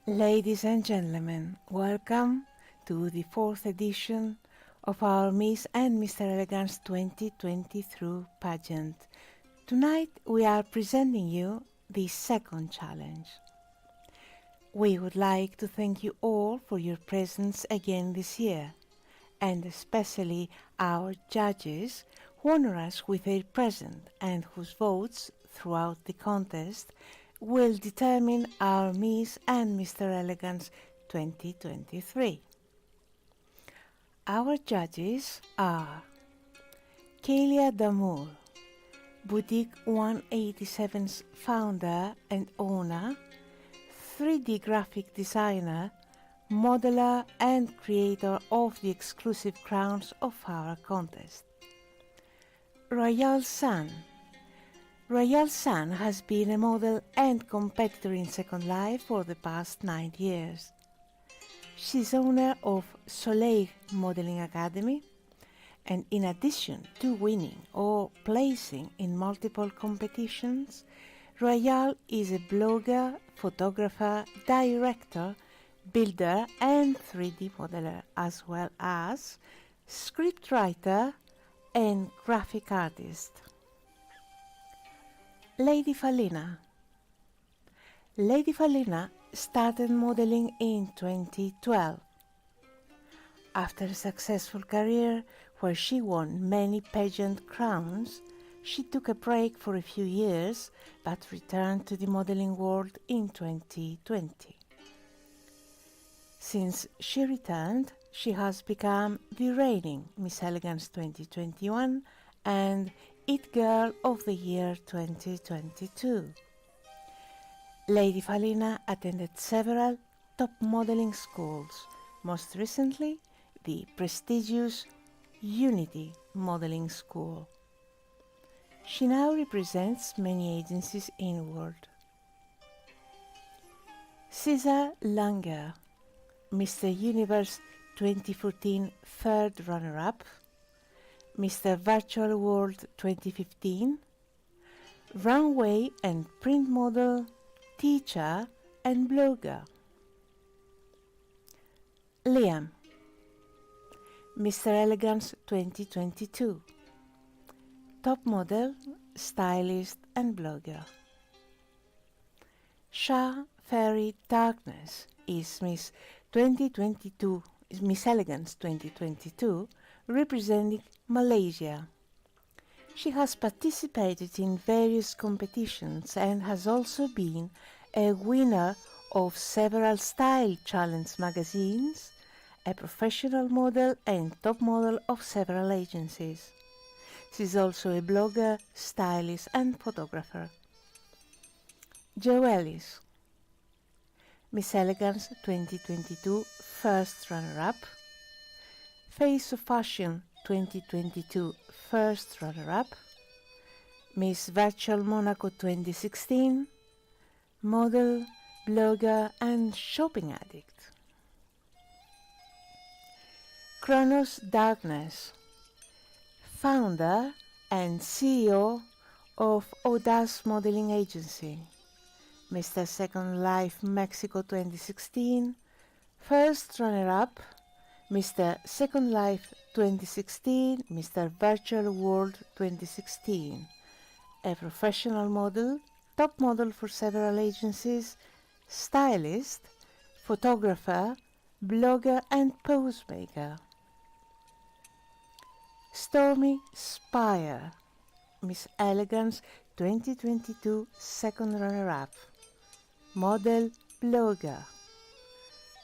Ladies and gentlemen, welcome to the 4th edition of our Miss and Mr. Elegance 2023 pageant. Tonight we are presenting you the second challenge. We would like to thank you all for your presence again this year, and especially our judges who honor us with their presence and whose votes throughout the contest will determine our Miss and Mr. Elegance 2023. Our judges are Celia Damour, Boutique 187's founder and owner, 3D graphic designer, modeler and creator of the exclusive crowns of our contest. Royal Sun. Royal Sun has been a model and competitor in Second Life for the past 9 years. She's owner of Soleil Modeling Academy, and in addition to winning or placing in multiple competitions, Royal is a blogger, photographer, director, builder and 3D modeler, as well as scriptwriter and graphic artist. Lady Falina. Lady Falina started modeling in 2012. After a successful career where she won many pageant crowns, she took a break for a few years but returned to the modeling world in 2020. Since she returned, she has become the reigning Miss Elegance 2021 and It Girl of the Year 2022. Lady Falina attended several top modeling schools, most recently the prestigious Unity Modeling School. She now represents many agencies in the world. Cesar Langer, Mr. Universe 2014 third runner-up, Mr. Virtual World 2015, runway and print model, teacher and blogger. Liam, Mr. Elegance 2022, top model, stylist and blogger. Shah Fairy Darkness is Miss Elegance 2022, representing Malaysia. She has participated in various competitions and has also been a winner of several style challenge magazines, a professional model and top model of several agencies. She is also a blogger, stylist and photographer. Jo Ellis, Miss Elegance 2022 first runner-up, Face of Fashion 2022 first runner-up, Miss Virtual Monaco 2016, model, blogger and shopping addict. Kronos Darkness, founder and CEO of Audace Modeling Agency, Mr. Second Life Mexico 2016, first runner-up, Mr. Second Life 2016, Mr. Virtual World 2016, a professional model, top model for several agencies, stylist, photographer, blogger and pose maker. Stormy Spire, Miss Elegance 2022 second runner-up, model, blogger.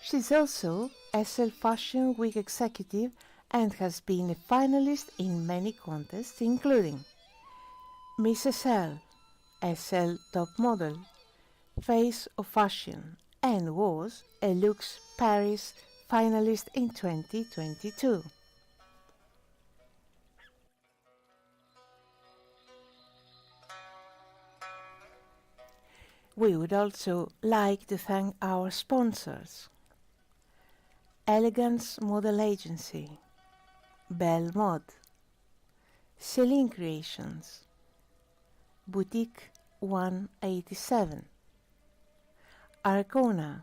She's also SL Fashion Week executive and has been a finalist in many contests including Miss SL, SL Top Model, Face of Fashion and was a Lux Paris finalist in 2022. We would also like to thank our sponsors: Elegance Model Agency, Belle Mod, Celine Creations, Boutique 187, Arcona,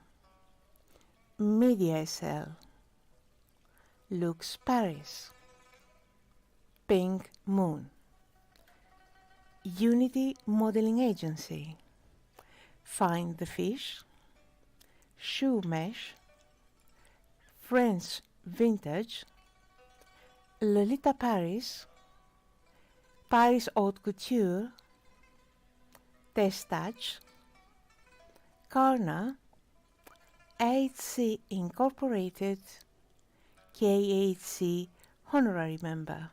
Media SL, Lux Paris, Pink Moon, Unity Modeling Agency, Find the Fish, Shoe Mesh, French Vintage, Lolita Paris, Paris Haute Couture, Testach, Karna, HC Incorporated, KHC Honorary Member.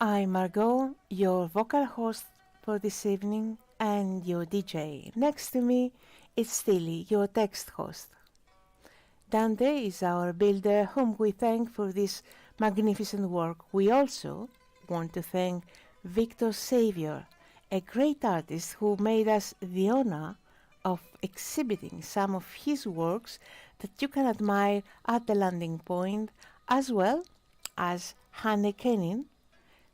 I'm Margot, your vocal host for this evening and your DJ. Next to me is Stilly, your text host. Dante is our builder, whom we thank for this magnificent work. We also want to thank Victor Xavier, a great artist who made us the honor of exhibiting some of his works that you can admire at the landing point, as well as ℍ𝕠𝕧𝕖𝕣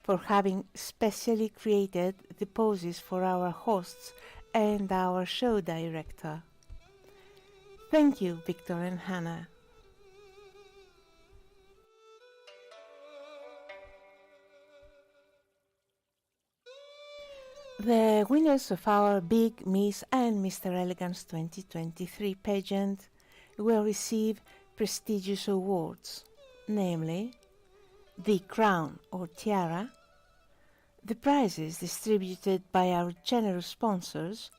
for having specially created the poses for our hosts and our show director. Thank you, Victor and Hannah. The winners of our Big Miss and Mr. Elegance 2023 pageant will receive prestigious awards, namely the crown or tiara, the prizes distributed by our generous sponsors,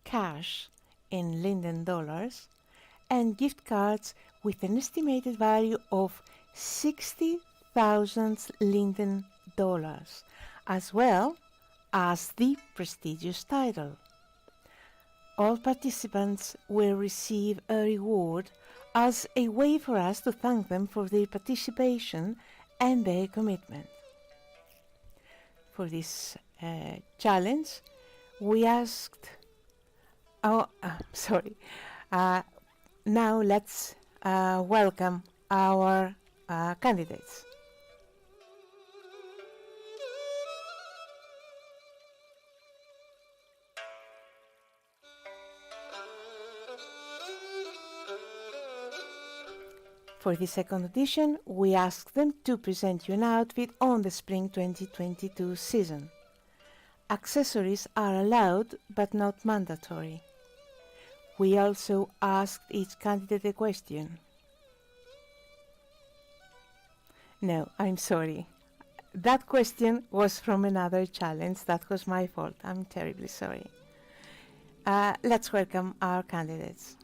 cash in Linden dollars, and gift cards with an estimated value of 60,000 Linden dollars, as well as the prestigious title. All participants will receive a reward as a way for us to thank them for their participation and their commitment. For this challenge, we asked, now let's welcome our candidates. For the second edition, we asked them to present you an outfit on the Spring 2022 season. Accessories are allowed but not mandatory. We also asked each candidate a question. No, I'm sorry. That question was from another challenge. That was my fault. I'm terribly sorry. Let's welcome our candidates.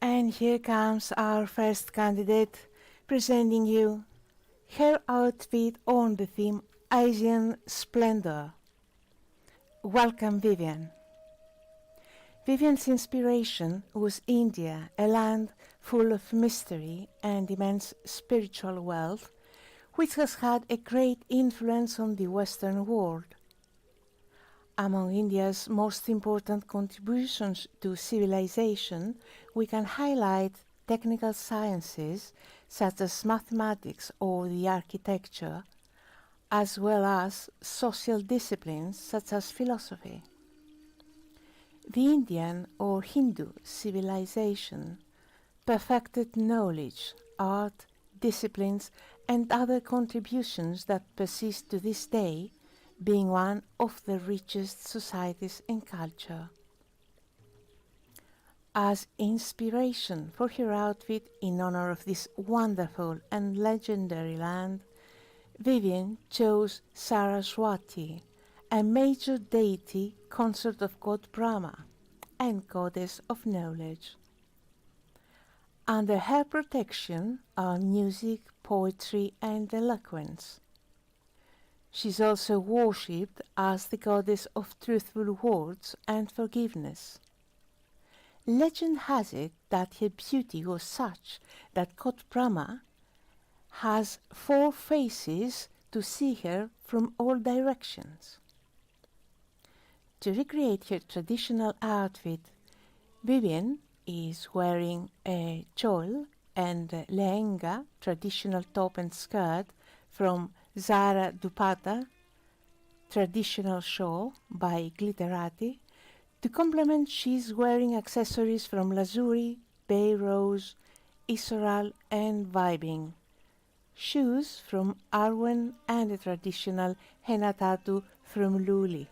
And here comes our first candidate, presenting you her outfit on the theme Asian Splendor. Welcome, Vivian. Vivian's inspiration was India, a land full of mystery and immense spiritual wealth, which has had a great influence on the Western world. Among India's most important contributions to civilization, we can highlight technical sciences such as mathematics or the architecture, as well as social disciplines such as philosophy. The Indian or Hindu civilization perfected knowledge, art, disciplines, and other contributions that persist to this day, being one of the richest societies in culture. As inspiration for her outfit in honor of this wonderful and legendary land, Vivienne chose Saraswati, a major deity consort of god Brahma and goddess of knowledge. Under her protection are music, poetry, and eloquence. She is also worshipped as the goddess of truthful words and forgiveness. Legend has it that her beauty was such that god Brahma has 4 faces to see her from all directions. To recreate her traditional outfit, Vivienne is wearing a chol and lehenga, traditional top and skirt from Zara Dupatta, traditional shawl by Glitterati. To complement, she is wearing accessories from Lazuri, Bay Rose, Isoral and Vibing. Shoes from Arwen and a traditional henna tattoo from Luli.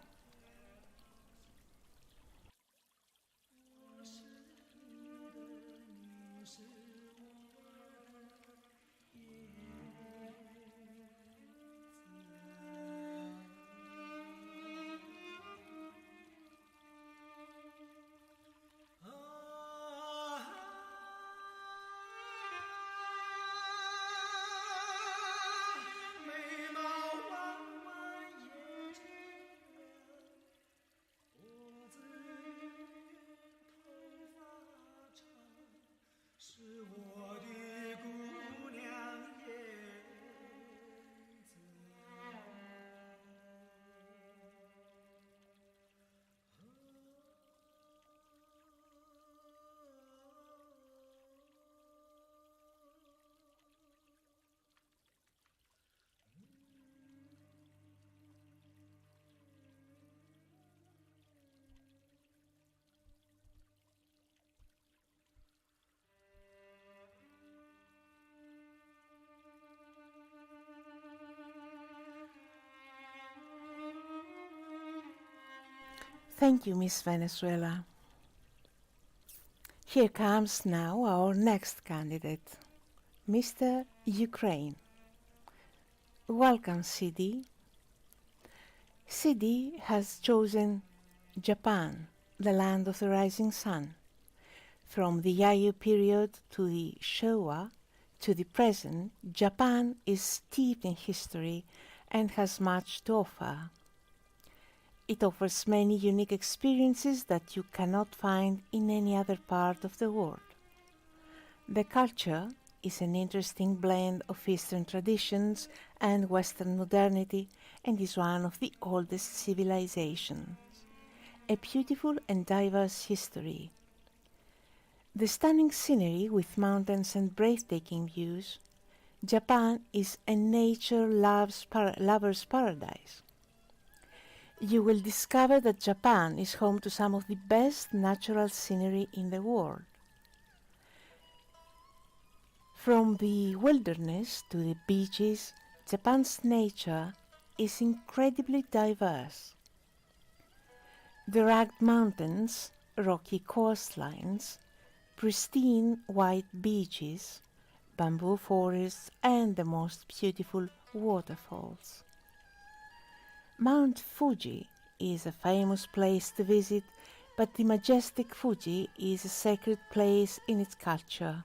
Thank you, Miss Venezuela. Here comes now our next candidate, Mr. Ukraine. Welcome, CD. CD has chosen Japan, the land of the rising sun. From the Yayoi period to the Showa to the present, Japan is steeped in history and has much to offer. It offers many unique experiences that you cannot find in any other part of the world. The culture is an interesting blend of Eastern traditions and Western modernity and is one of the oldest civilizations. A beautiful and diverse history. The stunning scenery with mountains and breathtaking views. Japan is a nature lover's paradise. You will discover that Japan is home to some of the best natural scenery in the world. From the wilderness to the beaches, Japan's nature is incredibly diverse. The rugged mountains, rocky coastlines, pristine white beaches, bamboo forests, and the most beautiful waterfalls. Mount Fuji is a famous place to visit, but the majestic Fuji is a sacred place in its culture.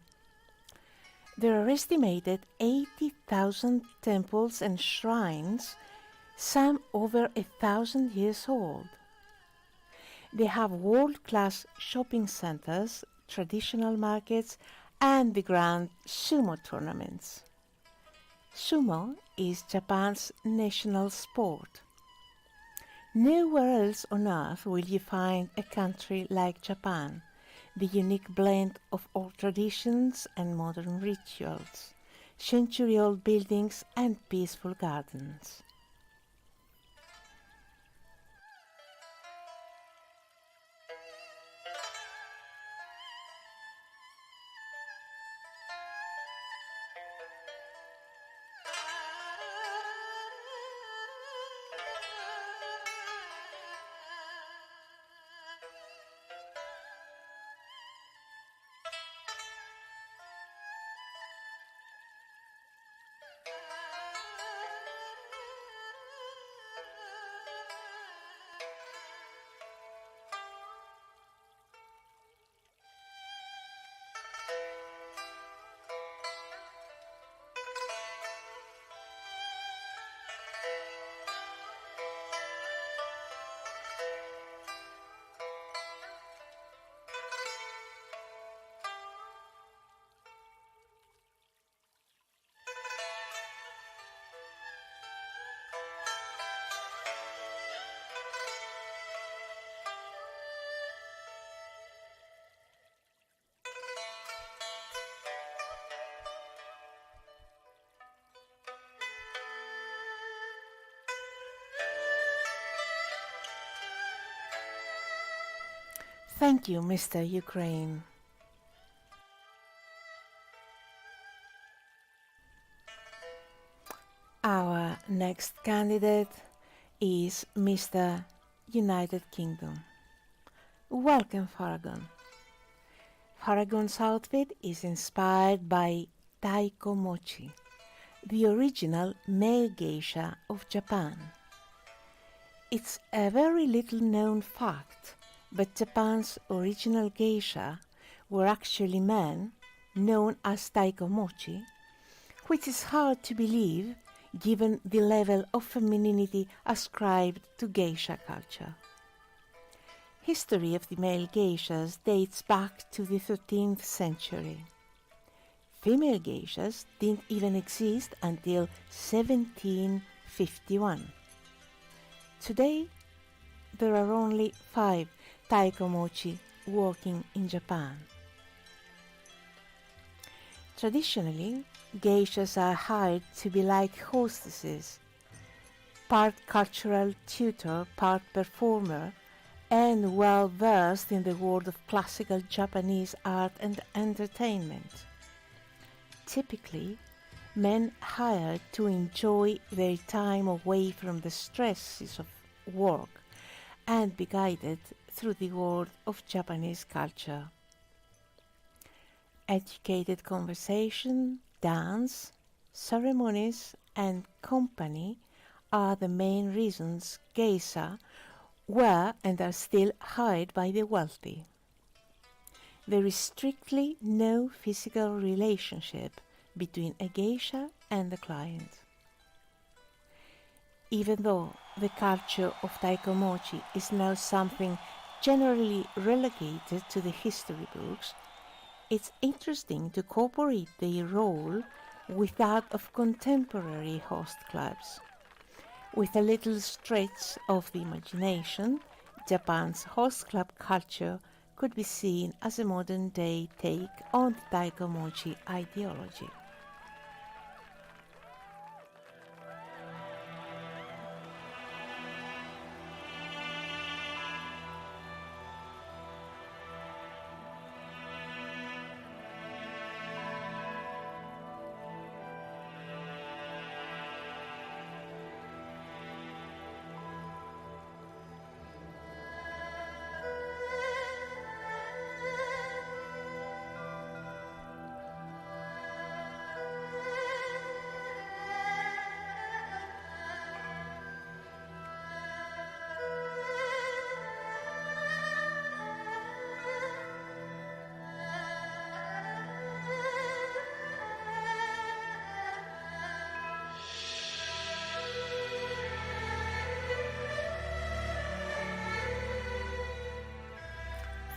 There are estimated 80,000 temples and shrines, some over 1,000 years old. They have world-class shopping centers, traditional markets, and the grand sumo tournaments. Sumo is Japan's national sport. Nowhere else on earth will you find a country like Japan, the unique blend of old traditions and modern rituals, century-old buildings and peaceful gardens. Thank you, Mr. Ukraine. Our next candidate is Mr. United Kingdom. Welcome, ℍ𝕬. ℍ𝕬's outfit is inspired by Taiko Mochi, the original male geisha of Japan. It's a very little known fact, but Japan's original geisha were actually men, known as Taiko Mochi, which is hard to believe given the level of femininity ascribed to geisha culture. History of the male geishas dates back to the 13th century. Female geishas didn't even exist until 1751. Today, there are only 5 Taiko Mochi working in Japan. Traditionally, geishas are hired to be like hostesses, part cultural tutor, part performer, and well versed in the world of classical Japanese art and entertainment. Typically, men hired to enjoy their time away from the stresses of work and be guided through the world of Japanese culture. Educated conversation, dance, ceremonies, and company are the main reasons geisha were and are still hired by the wealthy. There is strictly no physical relationship between a geisha and the client. Even though the culture of Taiko Mochi is now something generally relegated to the history books, it's interesting to incorporate their role with that of contemporary host clubs. With a little stretch of the imagination, Japan's host club culture could be seen as a modern-day take on the Taiko Mochi ideology.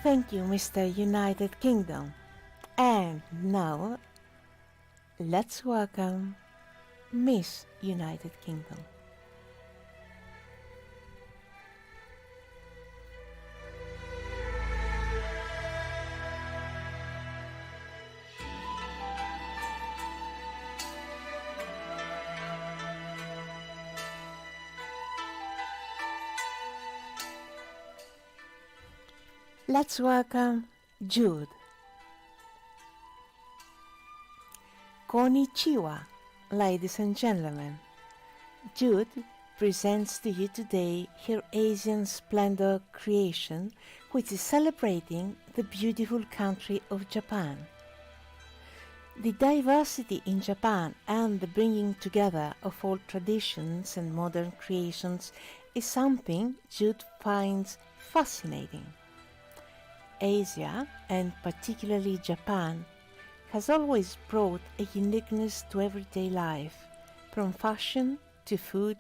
Thank you, Mr. United Kingdom. And now, let's welcome Miss United Kingdom. Let's welcome Jude. Konnichiwa, ladies and gentlemen. Jude presents to you today her Asian Splendor creation, which is celebrating the beautiful country of Japan. The diversity in Japan and the bringing together of all traditions and modern creations is something Jude finds fascinating. Asia, and particularly Japan, has always brought a uniqueness to everyday life, from fashion to food,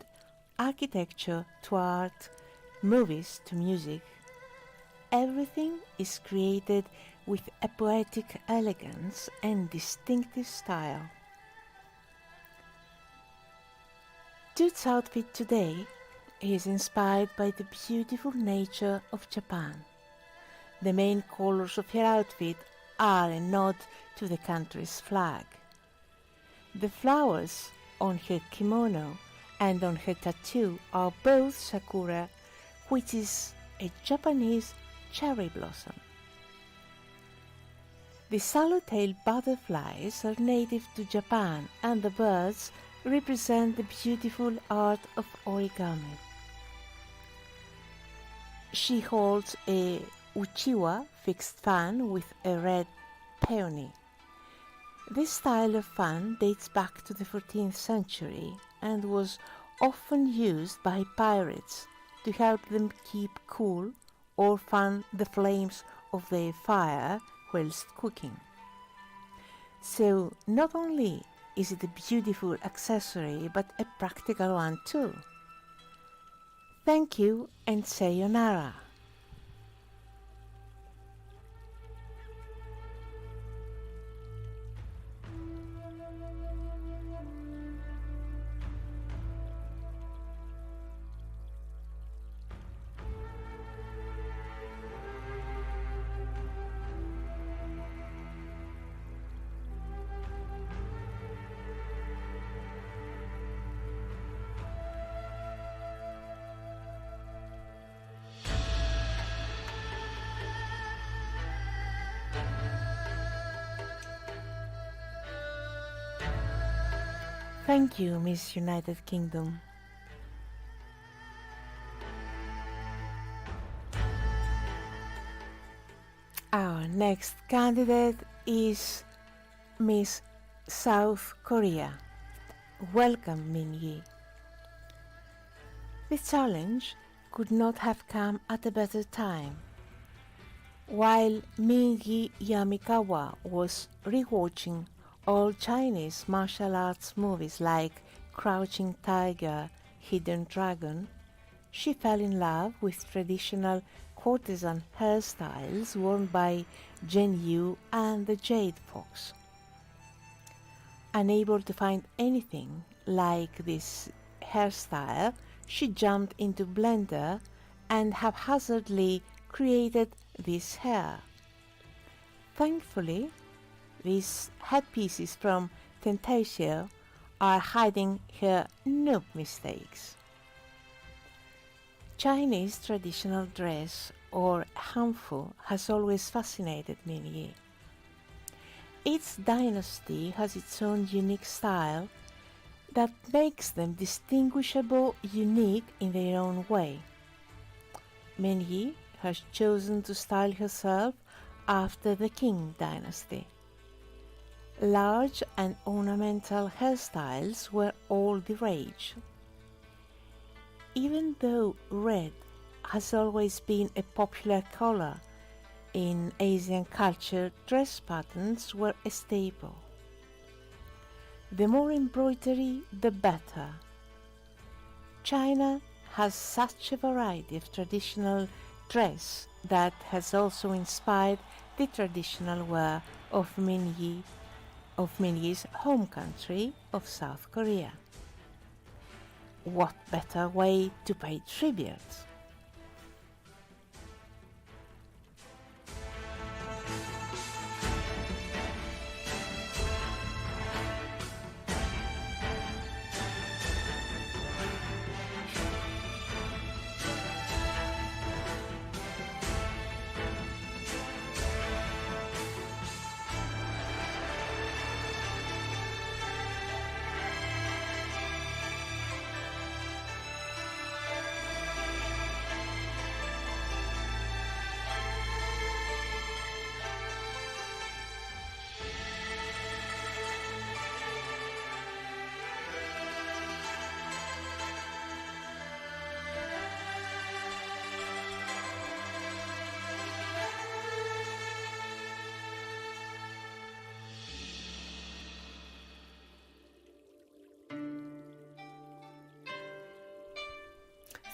architecture to art, movies to music. Everything is created with a poetic elegance and distinctive style. Jude's outfit today is inspired by the beautiful nature of Japan. The main colors of her outfit are a nod to the country's flag. The flowers on her kimono and on her tattoo are both sakura, which is a Japanese cherry blossom. The swallowtail butterflies are native to Japan, and the birds represent the beautiful art of origami. She holds a uchiwa fixed fan with a red peony. This style of fan dates back to the 14th century and was often used by pirates to help them keep cool or fan the flames of their fire whilst cooking. So not only is it a beautiful accessory but a practical one too. Thank you and sayonara. Thank you, Miss United Kingdom. Our next candidate is Miss South Korea. Welcome, Min-yi. The challenge could not have come at a better time. While Min-yi Yamikawa was rewatching old Chinese martial arts movies like Crouching Tiger, Hidden Dragon, she fell in love with traditional courtesan hairstyles worn by Jen Yu and the Jade Fox. Unable to find anything like this hairstyle, she jumped into Blender and haphazardly created this hair. Thankfully, these headpieces from Tentatio are hiding her noob mistakes. Chinese traditional dress, or hanfu, has always fascinated Min-yi. Each dynasty has its own unique style that makes them distinguishable, unique in their own way. Min-yi has chosen to style herself after the Qing dynasty. Large and ornamental hairstyles were all the rage. Even though red has always been a popular color in Asian culture, dress patterns were a staple. The more embroidery, the better. China has such a variety of traditional dress that has also inspired the traditional wear of Min-yi's home country of South Korea. What better way to pay tribute?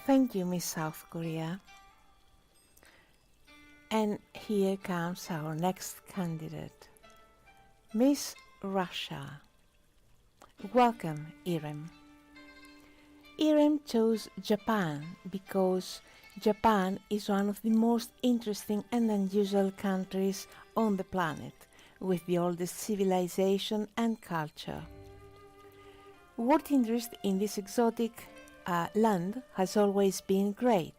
Thank you, Miss South Korea. And here comes our next candidate, Miss Russia. Welcome, Irem. Irem chose Japan because Japan is one of the most interesting and unusual countries on the planet, with the oldest civilization and culture. What interest in this exotic land has always been great.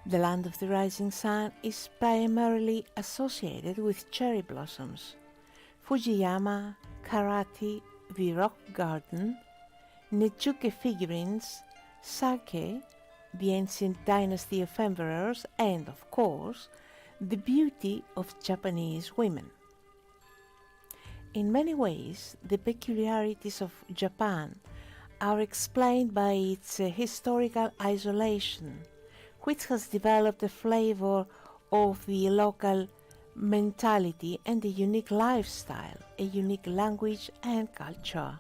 The land of the rising sun is primarily associated with cherry blossoms. Fujiyama, karate, the rock garden, Nechuke figurines, sake, the ancient dynasty of emperors, and, of course, the beauty of Japanese women. In many ways, the peculiarities of Japan are explained by its historical isolation, which has developed a flavor of the local mentality and a unique lifestyle, a unique language and culture.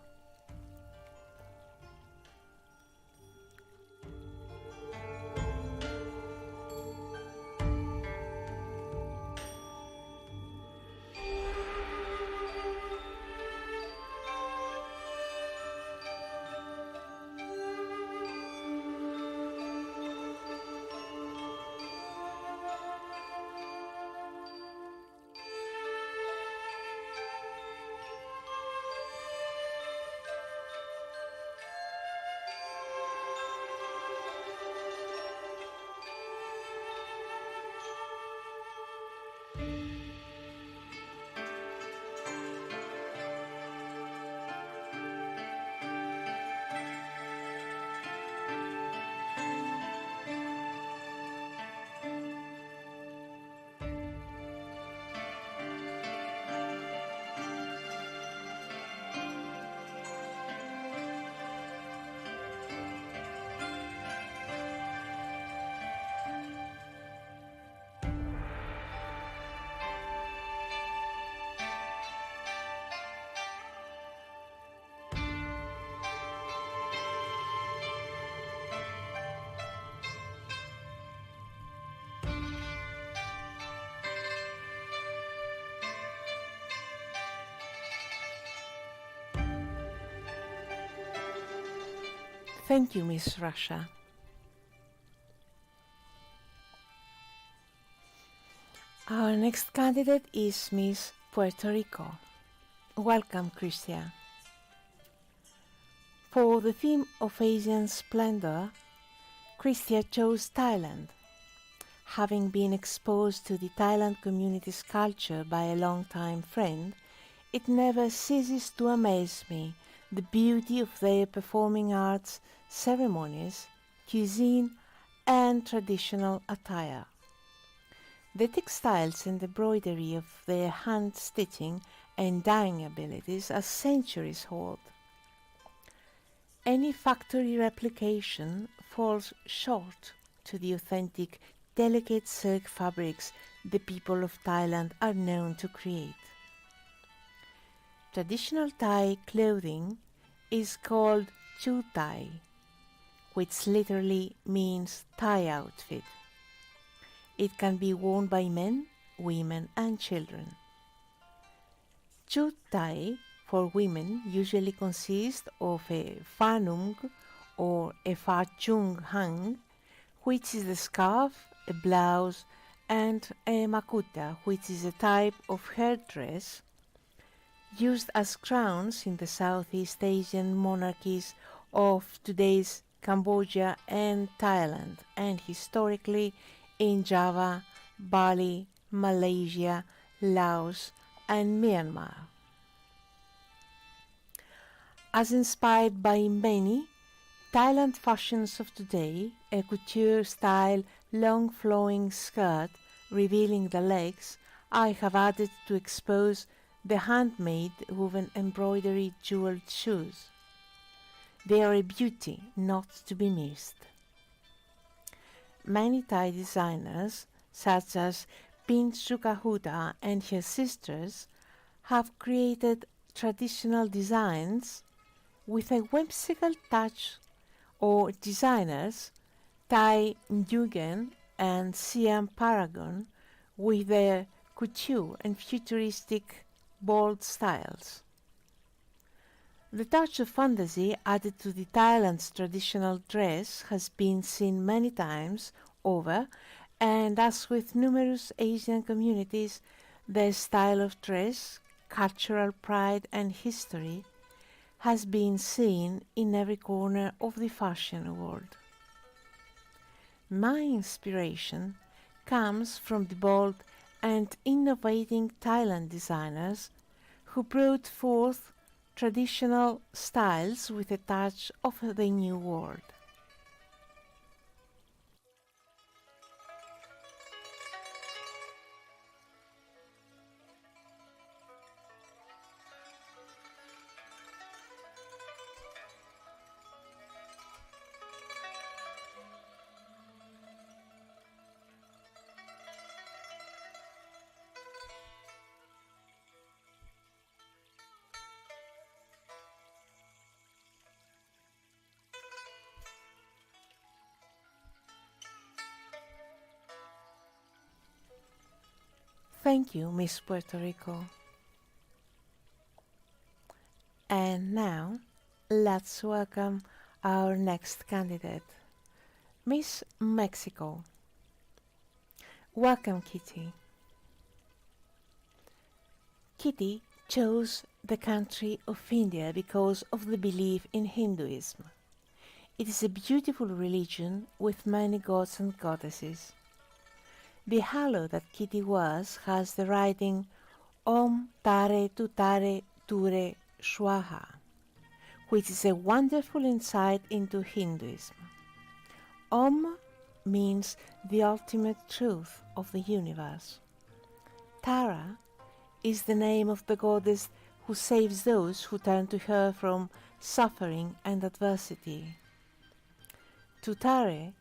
Thank you, Miss Russia. Our next candidate is Miss Puerto Rico. Welcome, Christia. For the theme of Asian splendor, Christia chose Thailand. Having been exposed to the Thailand community's culture by a long-time friend, it never ceases to amaze me the beauty of their performing arts, ceremonies, cuisine, and traditional attire. The textiles and embroidery of their hand-stitching and dyeing abilities are centuries old. Any factory replication falls short to the authentic, delicate silk fabrics the people of Thailand are known to create. Traditional Thai clothing is called Chu Thai, which literally means Thai outfit. It can be worn by men, women, and children. Chu Thai for women usually consists of a pha nung or a pha chung hang, which is a scarf, a blouse, and a makuta, which is a type of hairdress used as crowns in the Southeast Asian monarchies of today's Cambodia and Thailand, and historically in Java, Bali, Malaysia, Laos, and Myanmar. As inspired by many Thailand fashions of today, a couture-style long flowing skirt revealing the legs, I have added to expose the handmade woven embroidery jeweled shoes. They are a beauty not to be missed. Many Thai designers, such as Pin Sukahuta and her sisters, have created traditional designs with a whimsical touch, or designers Thai Ningún and Siam Paragon with their couture and futuristic bold styles. The touch of fantasy added to the Thailand's traditional dress has been seen many times over, and as with numerous Asian communities, their style of dress, cultural pride and history has been seen in every corner of the fashion world. My inspiration comes from the bold and innovating Thailand designers who brought forth traditional styles with a touch of the new world. Thank you, Miss Puerto Rico. And now, let's welcome our next candidate, Miss Mexico. Welcome, Kitty. Kitty chose the country of India because of the belief in Hinduism. It is a beautiful religion with many gods and goddesses. The halo that Kitty wears has the writing Om Tare Tutare Ture Swaha, which is a wonderful insight into Hinduism. Om means the ultimate truth of the universe. Tara is the name of the goddess who saves those who turn to her from suffering and adversity. Tutare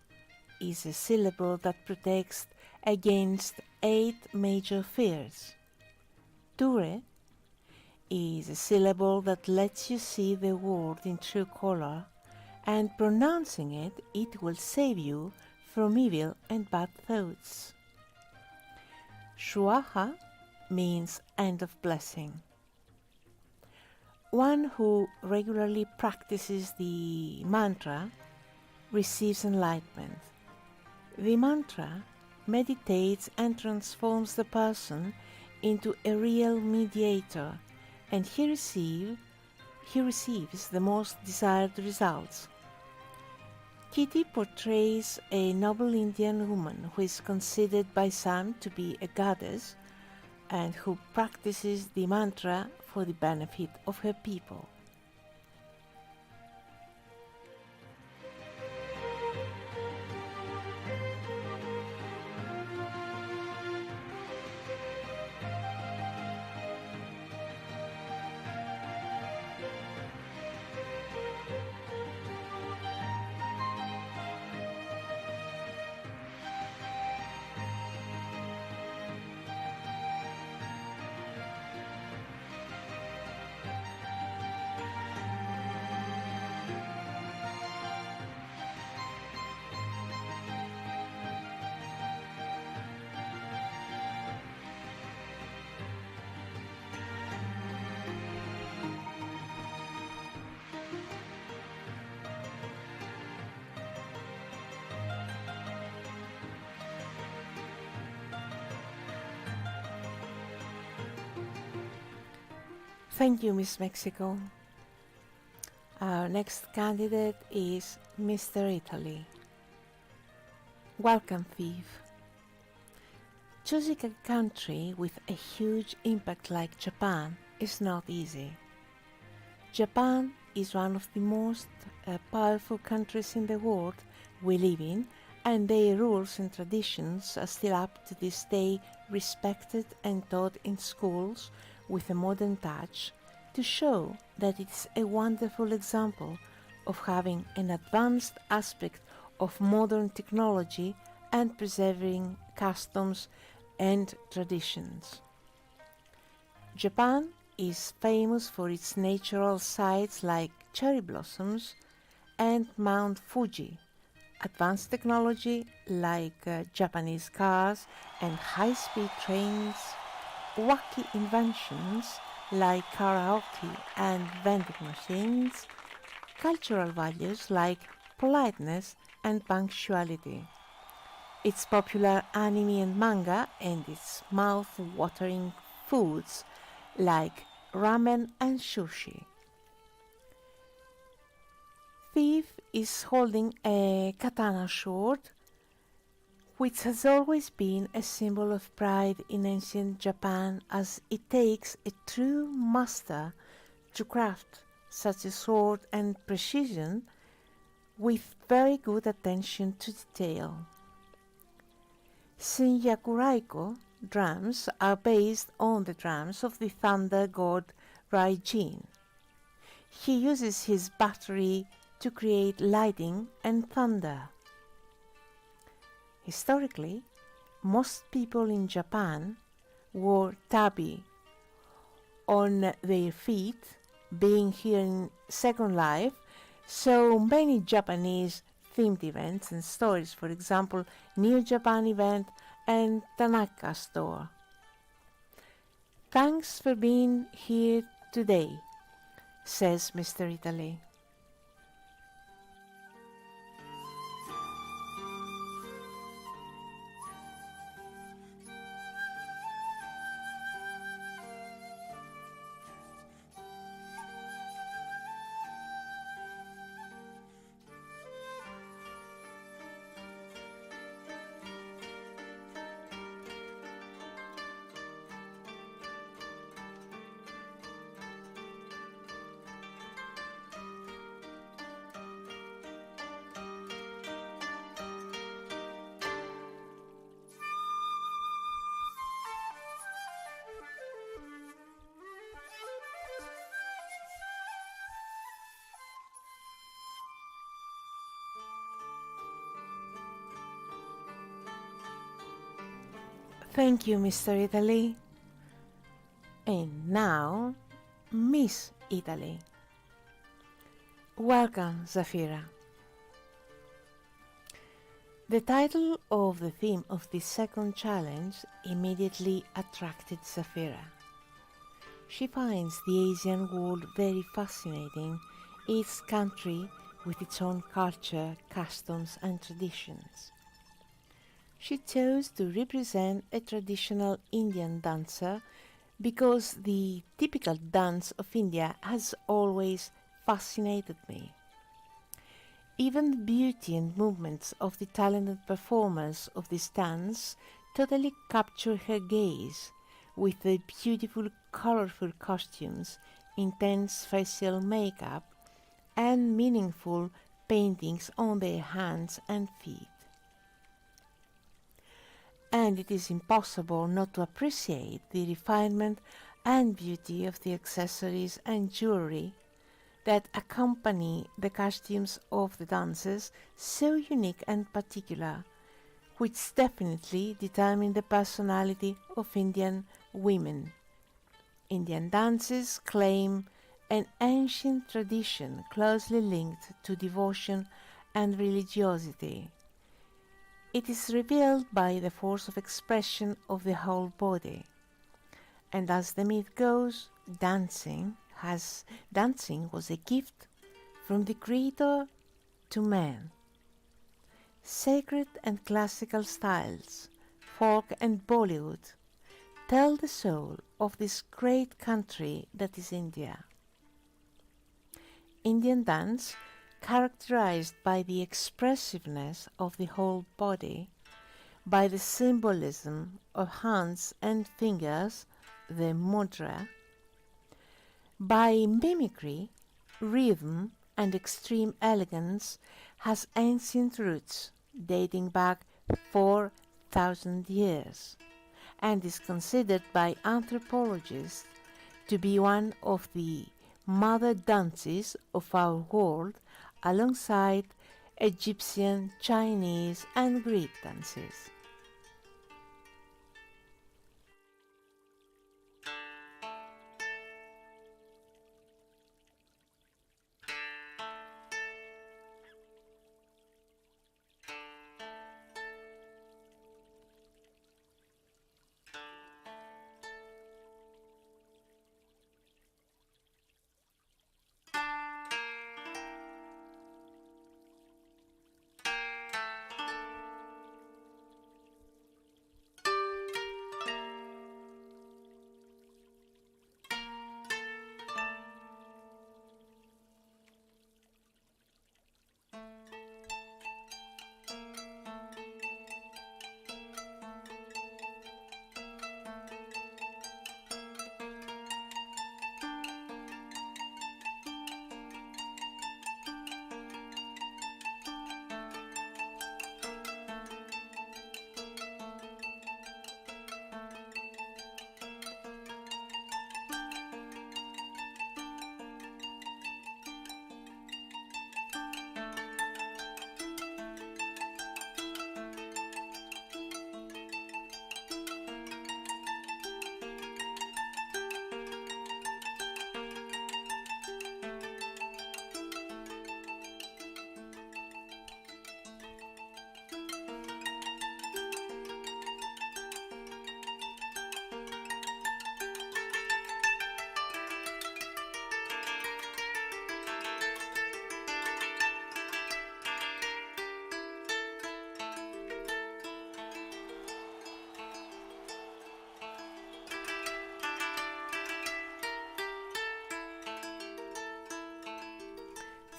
is a syllable that protects against 8 major fears. Ture is a syllable that lets you see the world in true color, and pronouncing it, it will save you from evil and bad thoughts. Swaha means end of blessing. One who regularly practices the mantra receives enlightenment. The mantra meditates and transforms the person into a real mediator, and he receives the most desired results. Kitty portrays a noble Indian woman who is considered by some to be a goddess and who practices the mantra for the benefit of her people. Thank you, Miss Mexico. Our next candidate is Mr. Italy. Welcome, Thief. Choosing a country with a huge impact like Japan is not easy. Japan is one of the most powerful countries in the world we live in, and their rules and traditions are still up to this day respected and taught in schools with a modern touch to show that it's a wonderful example of having an advanced aspect of modern technology and preserving customs and traditions. Japan is famous for its natural sights like cherry blossoms and Mount Fuji, advanced technology like Japanese cars and high-speed trains, wacky inventions like karaoke and vending machines, cultural values like politeness and punctuality, its popular anime and manga, and its mouth-watering foods like ramen and sushi. Thief is holding a katana sword which has always been a symbol of pride in ancient Japan, as it takes a true master to craft such a sword and precision with very good attention to detail. Shinyaku drums are based on the drums of the thunder god Raijin. He uses his battery to create lightning and thunder. Historically, most people in Japan wore tabi on their feet, being here in Second Life, so many Japanese themed events and stories, for example, New Japan event and Tanaka store. Thanks for being here today, says Mr. Italy. Thank you, Mr. Italy. And now, Miss Italy. Welcome, Zafira. The title of the theme of this second challenge immediately attracted Zafira. She finds the Asian world very fascinating, each country with its own culture, customs and traditions. She chose to represent a traditional Indian dancer because the typical dance of India has always fascinated me. Even the beauty and movements of the talented performers of this dance totally capture her gaze, with their beautiful, colorful costumes, intense facial makeup, and meaningful paintings on their hands and feet. And it is impossible not to appreciate the refinement and beauty of the accessories and jewelry that accompany the costumes of the dancers, so unique and particular, which definitely determine the personality of Indian women. Indian dances claim an ancient tradition closely linked to devotion and religiosity. It is revealed by the force of expression of the whole body. And as the myth goes, dancing was a gift from the Creator to man. Sacred and classical styles, folk and Bollywood, tell the soul of this great country that is India. Indian dance, characterized by the expressiveness of the whole body, by the symbolism of hands and fingers, the mudra, by mimicry, rhythm, and extreme elegance, has ancient roots dating back 4,000 years and is considered by anthropologists to be one of the mother dances of our world, alongside Egyptian, Chinese, and Greek dances.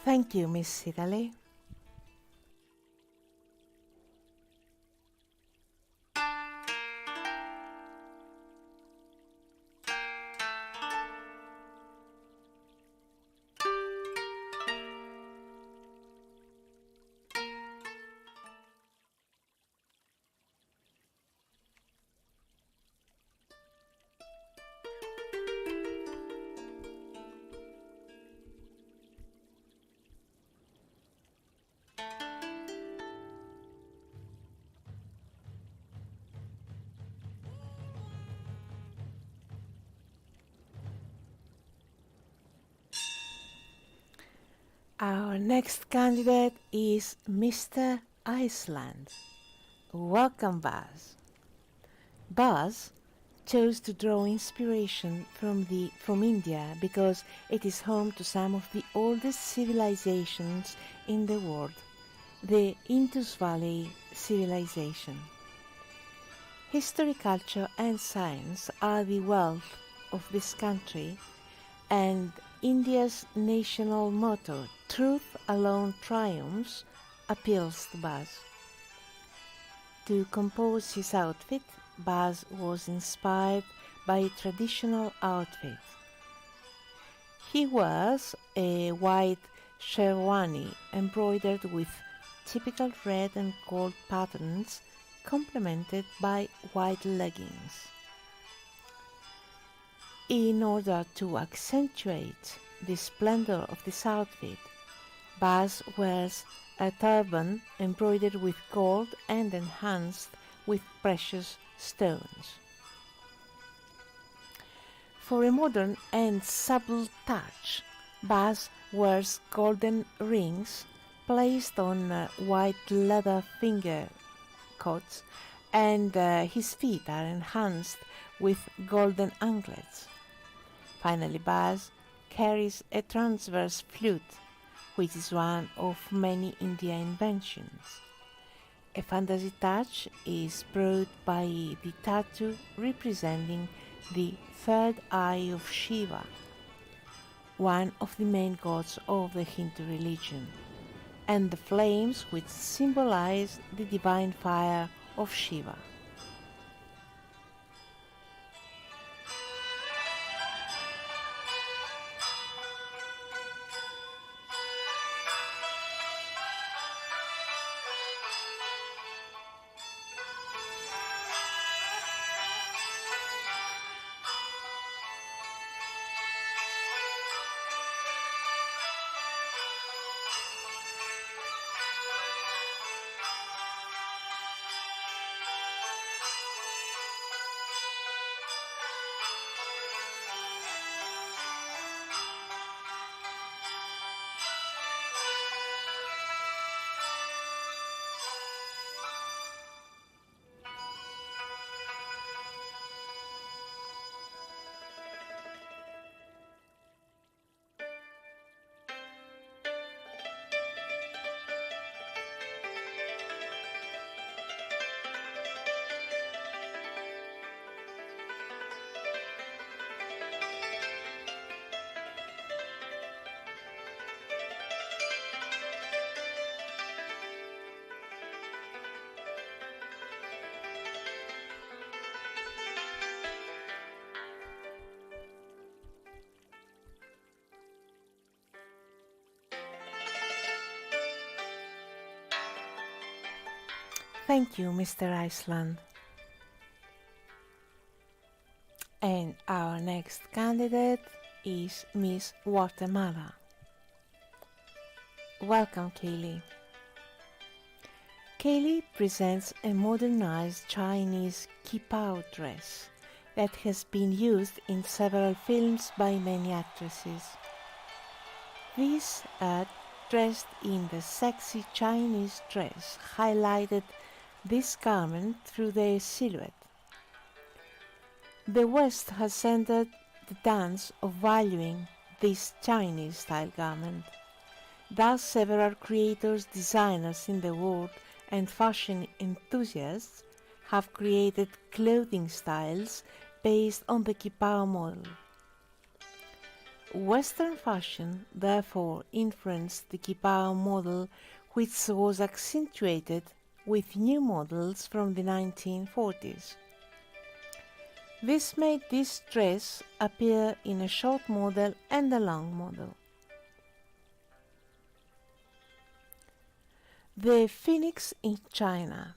Thank you, Miss Italy. Our next candidate is Mr. Iceland. Welcome, Buzz. Buzz chose to draw inspiration from India because it is home to some of the oldest civilizations in the world, the Indus Valley civilization. History, culture and science are the wealth of this country, and India's national motto, "Truth alone triumphs," appeals to Buzz. To compose his outfit, Buzz was inspired by a traditional outfit. He wears a white sherwani embroidered with typical red and gold patterns, complemented by white leggings. In order to accentuate the splendor of this outfit, Buzz wears a turban embroidered with gold and enhanced with precious stones. For a modern and subtle touch, Buzz wears golden rings placed on white leather finger coats, and his feet are enhanced with golden anklets. Finally, Buzz carries a transverse flute, which is one of many Indian inventions. A fantasy touch is brought by the tattoo representing the third eye of Shiva, one of the main gods of the Hindu religion, and the flames which symbolize the divine fire of Shiva. Thank you, Mr. Iceland. And our next candidate is Miss Guatemala. Welcome, Kaylee. Kaylee presents a modernized Chinese kipao dress that has been used in several films by many actresses. This dressed in the sexy Chinese dress highlighted this garment through the silhouette. The West has entered the dance of valuing this Chinese-style garment. Thus, several creators, designers in the world, and fashion enthusiasts have created clothing styles based on the kipao model. Western fashion therefore influenced the kipao model, which was accentuated with new models from the 1940s. This made this dress appear in a short model and a long model. The phoenix in China.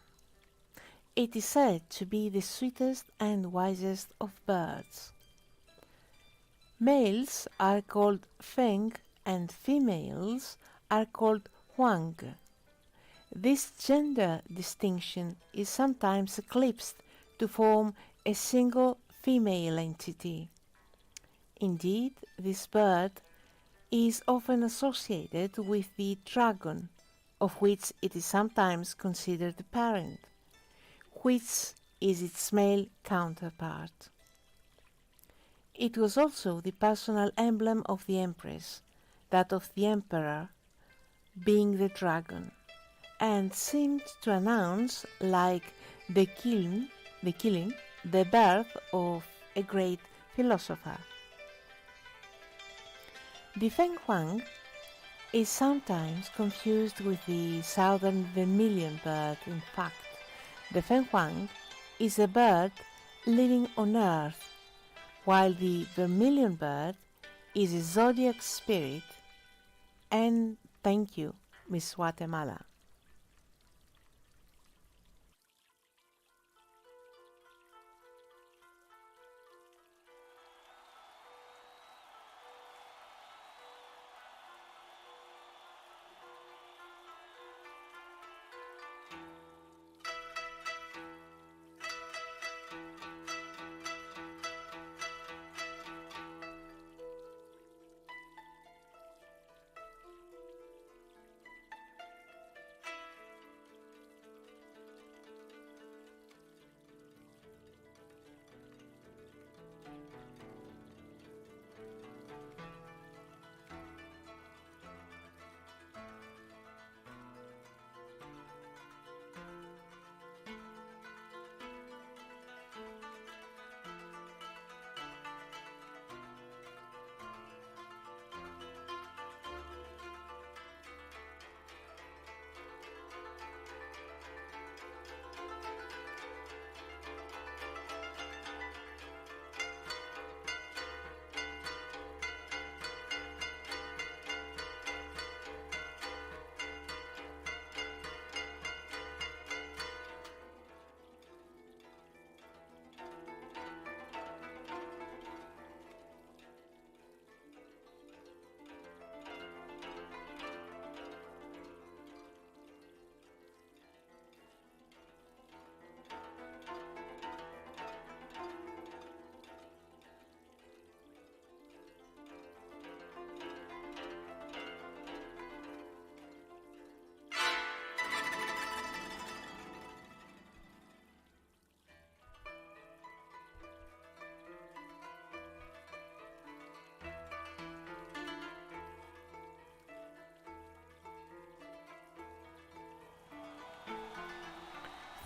It is said to be the sweetest and wisest of birds. Males are called feng and females are called huang. This gender distinction is sometimes eclipsed to form a single female entity. Indeed, this bird is often associated with the dragon, of which it is sometimes considered the parent, which is its male counterpart. It was also the personal emblem of the empress, that of the emperor being the dragon, and seemed to announce, like the kiln, the birth of a great philosopher. The feng huang is sometimes confused with the southern vermilion bird. In fact, the feng huang is a bird living on earth, while the vermilion bird is a zodiac spirit. And thank you, Miss Guatemala.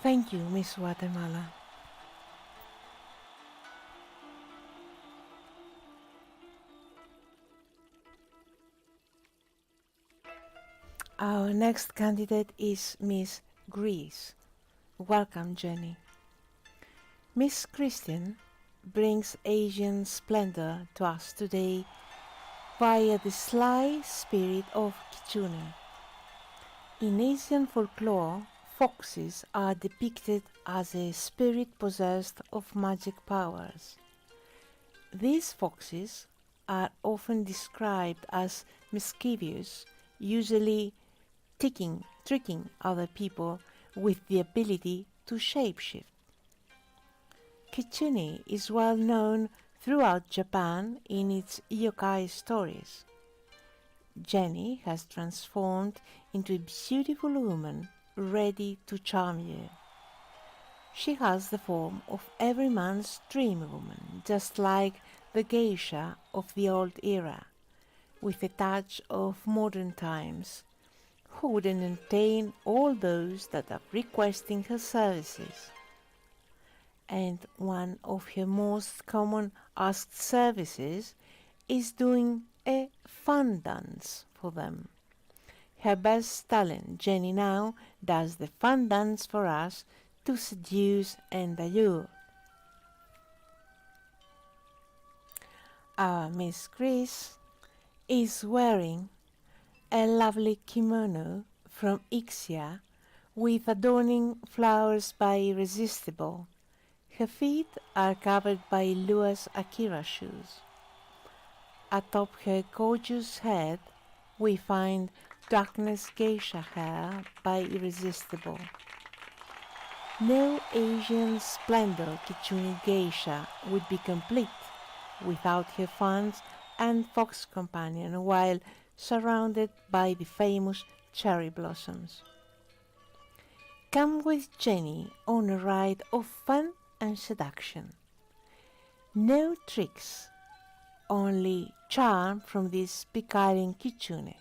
Thank you, Miss Guatemala. Our next candidate is Miss Greece. Welcome, Jenny. Miss Christian brings Asian splendor to us today via the sly spirit of Kitsune. In Asian folklore, foxes are depicted as a spirit possessed of magic powers. These foxes are often described as mischievous, usually tricking other people with the ability to shapeshift. Kitsune is well known throughout Japan in its yokai stories. Jenny has transformed into a beautiful woman ready to charm you. She has the form of every man's dream woman, just like the geisha of the old era, with a touch of modern times, who would entertain all those that are requesting her services. And one of her most common asked services is doing a fun dance for them. Her best talent, Jenny, now does the fun dance for us to seduce and allure. Our Miss Grace is wearing a lovely kimono from Ixia with adorning flowers by Irresistible. Her feet are covered by Lua's Akira shoes. Atop her gorgeous head we find Darkness Geisha hair by Irresistible. No Asian splendor Kitsune Geisha would be complete without her fans and fox companion while surrounded by the famous cherry blossoms. Come with Jenny on a ride of fun and seduction. No tricks, only charm from this beguiling kitsune.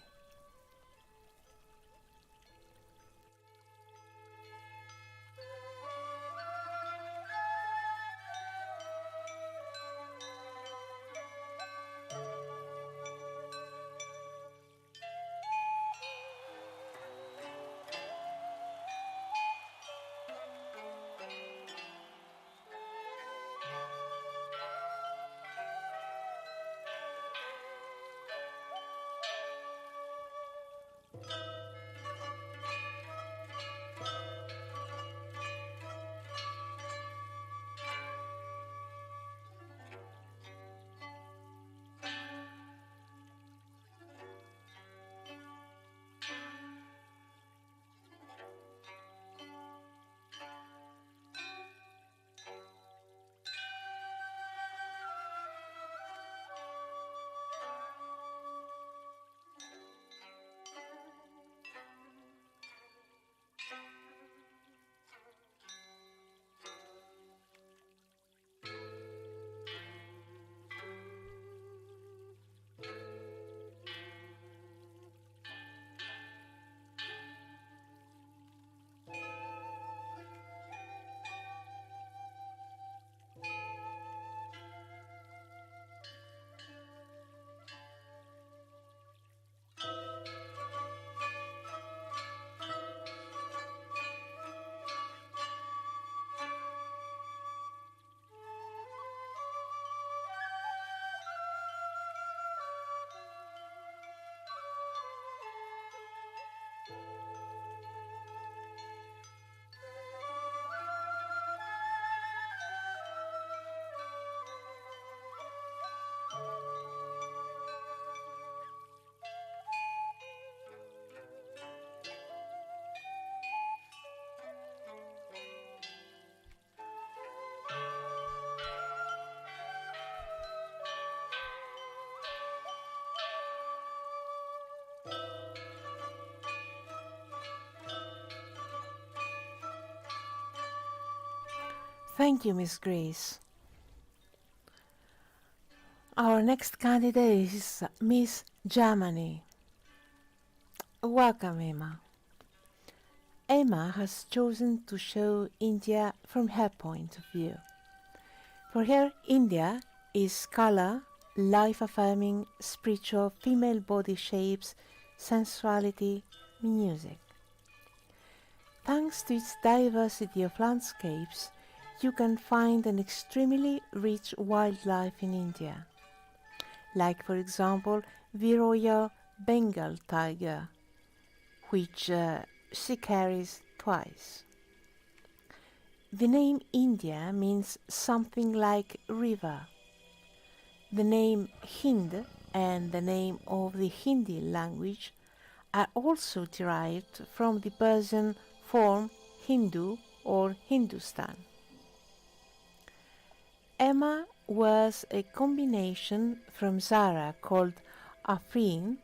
Thank you, Miss Grace. Our next candidate is Miss Germany. Welcome, Emma. Emma has chosen to show India from her point of view. For her, India is color, life-affirming, spiritual female body shapes, sensuality, music. Thanks to its diversity of landscapes, you can find an extremely rich wildlife in India, like for example the Royal Bengal tiger, which she carries twice. The name India means something like river. The name Hind and the name of the Hindi language are also derived from the Persian form Hindu or Hindustan. Emma wears a combination from Zara called Afrin,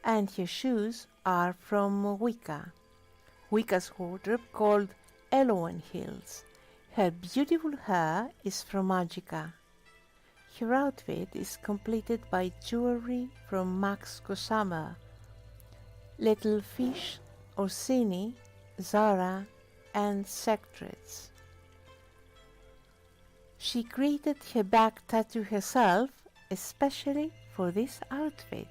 and her shoes are from Wicca's wardrobe called Elowen Hills. Her beautiful hair is from Magica. Her outfit is completed by jewelry from Max Gossamer, Little Fish, Orsini, Zara, and Secrets. She created her back tattoo herself, especially for this outfit.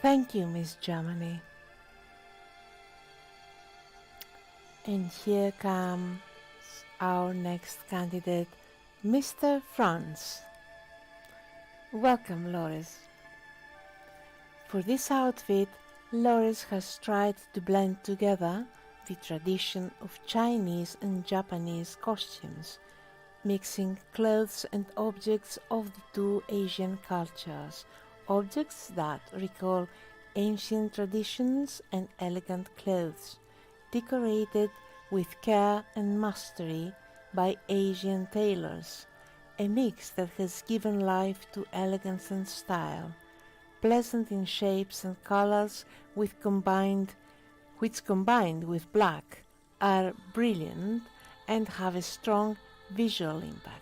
Thank you, Miss Germany. And here comes our next candidate, Mr. France. Welcome, Loris. For this outfit, Loris has tried to blend together the tradition of Chinese and Japanese costumes, mixing clothes and objects of the two Asian cultures, objects that recall ancient traditions and elegant clothes, decorated with care and mastery by Asian tailors, a mix that has given life to elegance and style, pleasant in shapes and colors which combined with black are brilliant and have a strong visual impact.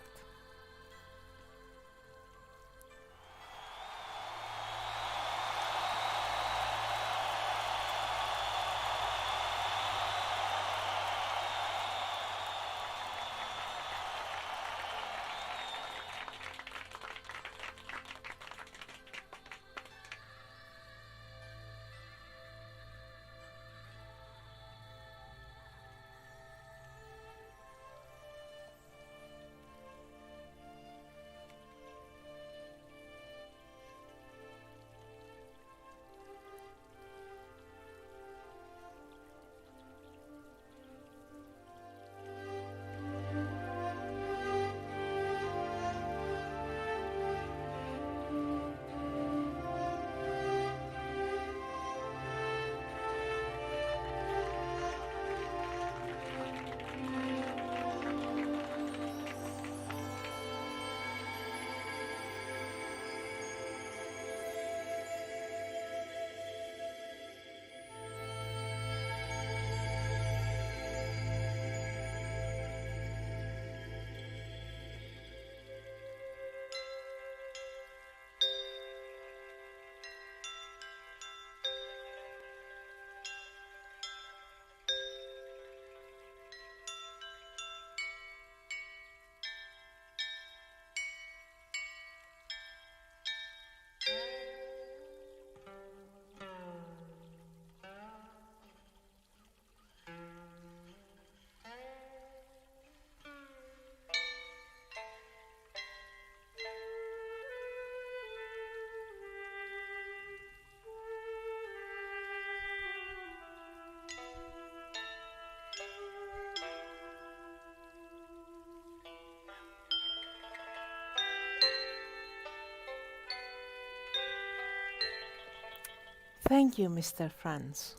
Thank you, Mr. France.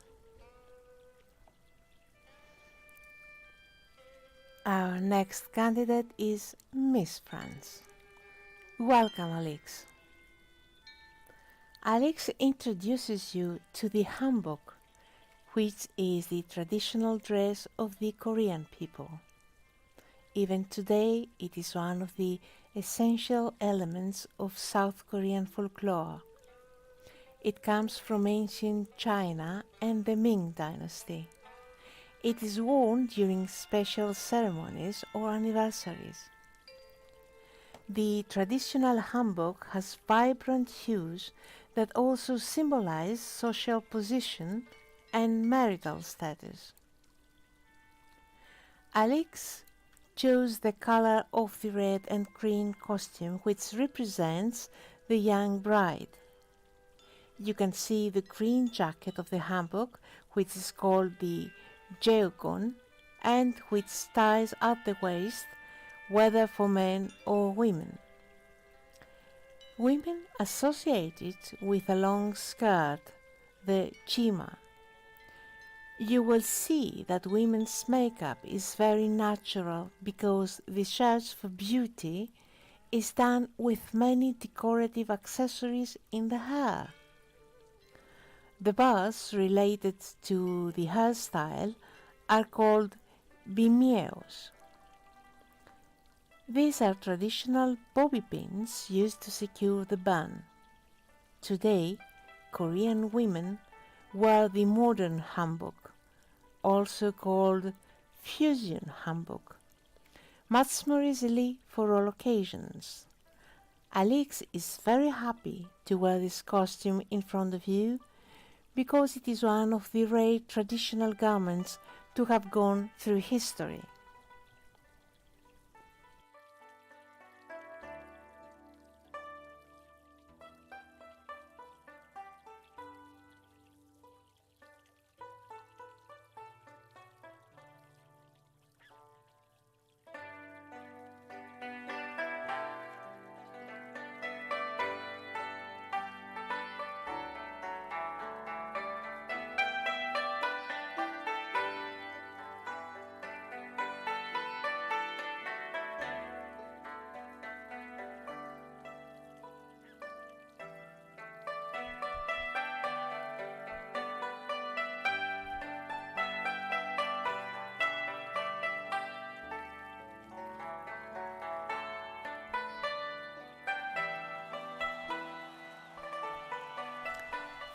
Our next candidate is Miss France. Welcome, Alex. Alex introduces you to the hanbok, which is the traditional dress of the Korean people. Even today, it is one of the essential elements of South Korean folklore. It comes from ancient China and the Ming dynasty. It is worn during special ceremonies or anniversaries. The traditional hanbok has vibrant hues that also symbolize social position and marital status. Alex chose the color of the red and green costume, which represents the young bride. You can see the green jacket of the hanbok, which is called the 𝕍𝒂 and which ties at the waist, whether for men or women. Women associate it with a long skirt, the 𝒠∗𝒠. You will see that women's makeup is very natural because the search for beauty is done with many decorative accessories in the hair. The bars related to the hairstyle are called βημιέως. These are traditional bobby pins used to secure the bun. Today, Korean women wear the modern hanbok, also called fusion hanbok, much more easily for all occasions. Alex is very happy to wear this costume in front of you because it is one of the rare traditional garments to have gone through history.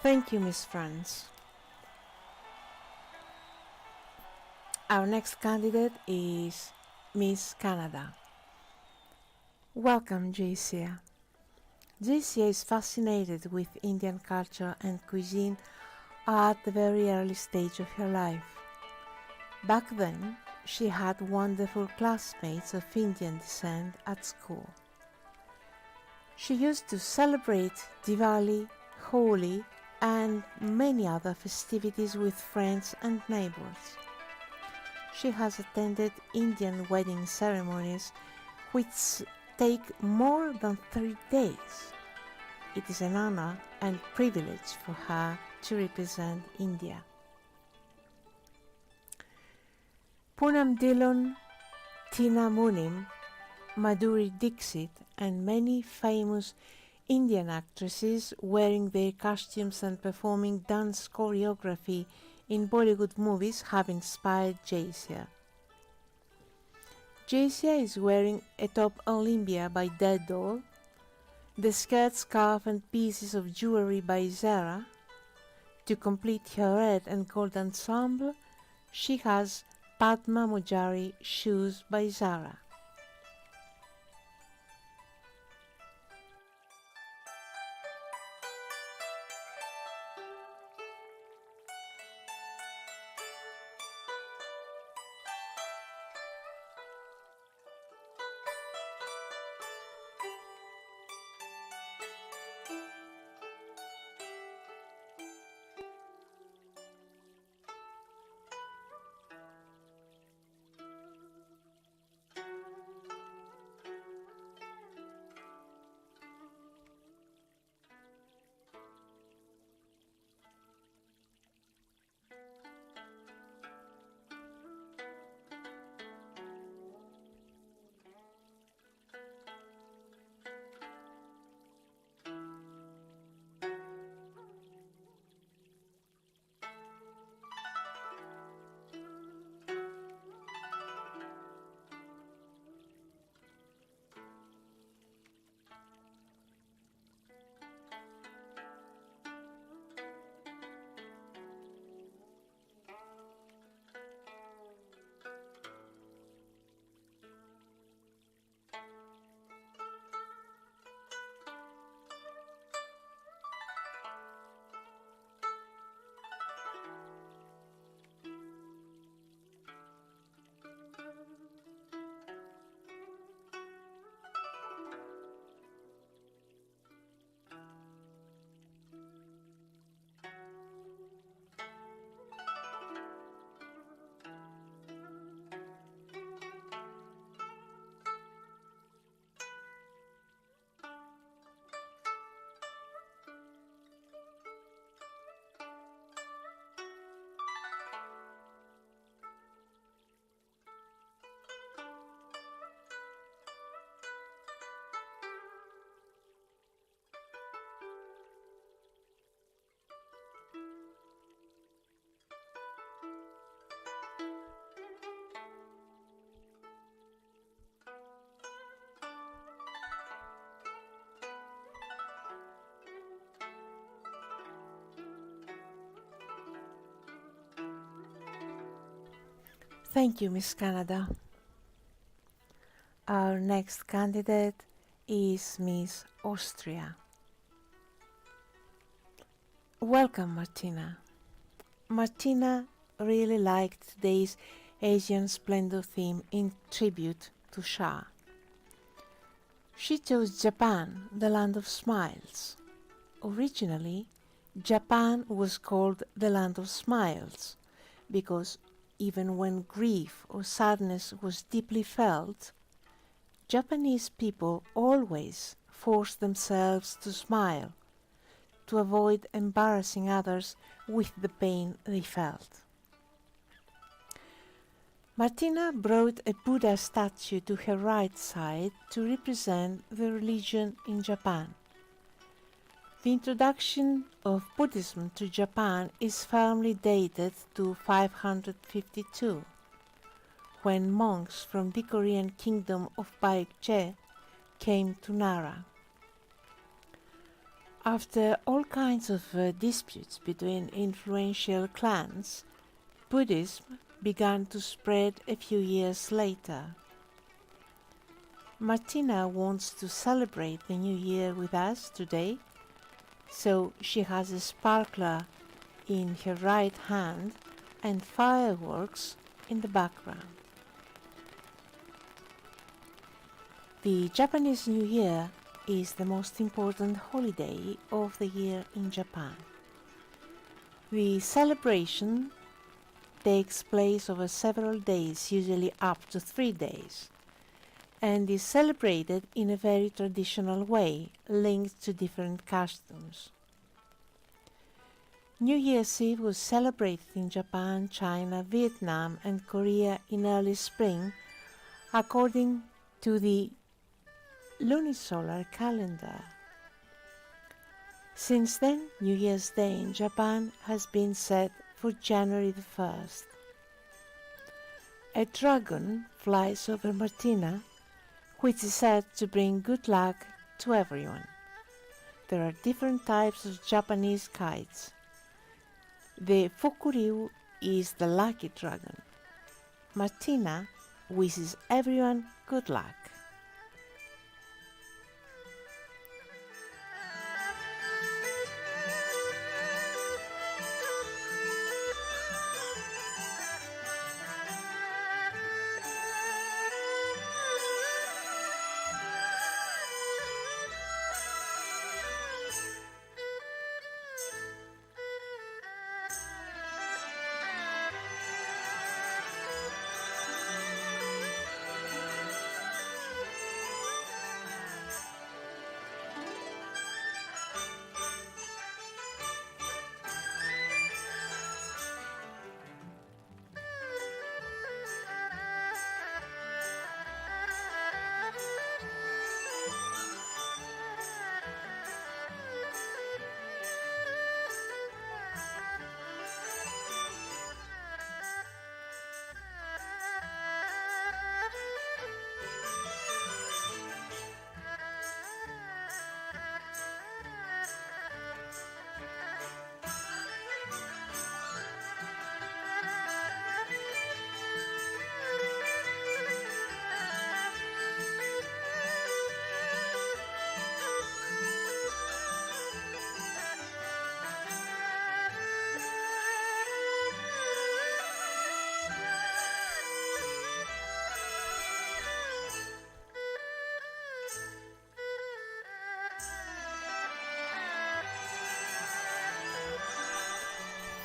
Thank you, Miss France. Our next candidate is Miss Canada. Welcome, J.C.A. J.C.A. is fascinated with Indian culture and cuisine at the very early stage of her life. Back then, she had wonderful classmates of Indian descent at school. She used to celebrate Diwali, Holi, and many other festivities with friends and neighbors. She has attended Indian wedding ceremonies which take more than 3 days. It is an honor and privilege for her to represent India. Poonam Dillon, Tina Munim, Madhuri Dixit, and many famous Indian actresses wearing their costumes and performing dance choreography in Bollywood movies have inspired J.C.A. J.C.A. is wearing a top Olympia by Dead Doll, the skirt, scarf and pieces of jewelry by Zara. To complete her red and gold ensemble, she has Padma Mojari shoes by Zara. Thank you, Miss Canada. Our next candidate is Miss Austria. Welcome, Martina. Martina really liked today's Asian Splendor theme in tribute to Shah. She chose Japan, the land of smiles. Originally, Japan was called the land of smiles because even when grief or sadness was deeply felt, Japanese people always forced themselves to smile to avoid embarrassing others with the pain they felt. Martina brought a Buddha statue to her right side to represent the religion in Japan. The introduction of Buddhism to Japan is firmly dated to 552, when monks from the Korean kingdom of Baekje came to Nara. After all kinds of disputes between influential clans, Buddhism began to spread a few years later. Martina wants to celebrate the new year with us today, so she has a sparkler in her right hand and fireworks in the background. The Japanese New Year is the most important holiday of the year in Japan. The celebration takes place over several days, usually up to 3 days, and is celebrated in a very traditional way, linked to different customs. New Year's Eve was celebrated in Japan, China, Vietnam, and Korea in early spring, according to the lunisolar calendar. Since then, New Year's Day in Japan has been set for January the 1st. A dragon flies over Martina, which is said to bring good luck to everyone. There are different types of Japanese kites. The Fukuryu is the lucky dragon. Martina wishes everyone good luck.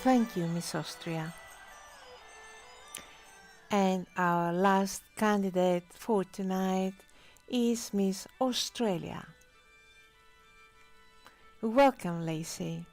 Thank you, Miss Austria. And our last candidate for tonight is Miss Australia. Welcome, Lacey.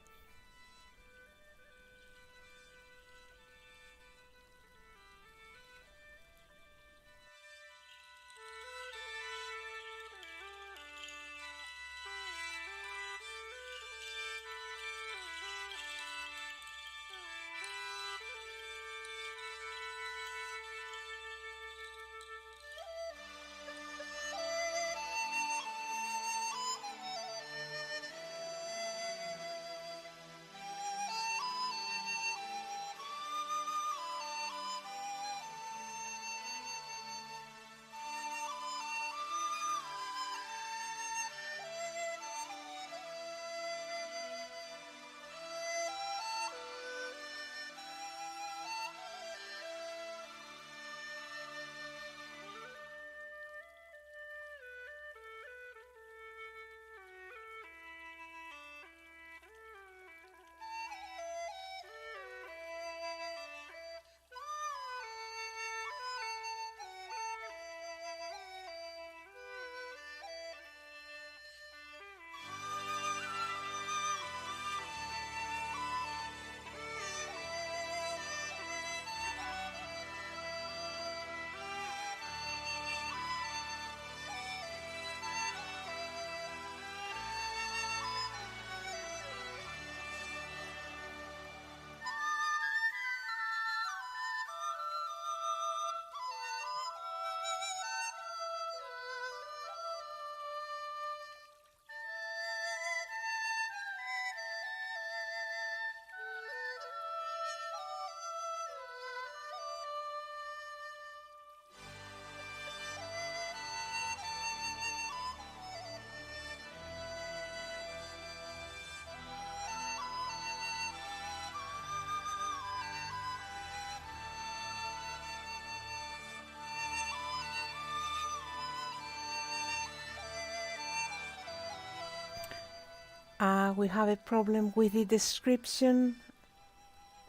We have a problem with the description.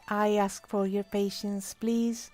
I ask for your patience, please.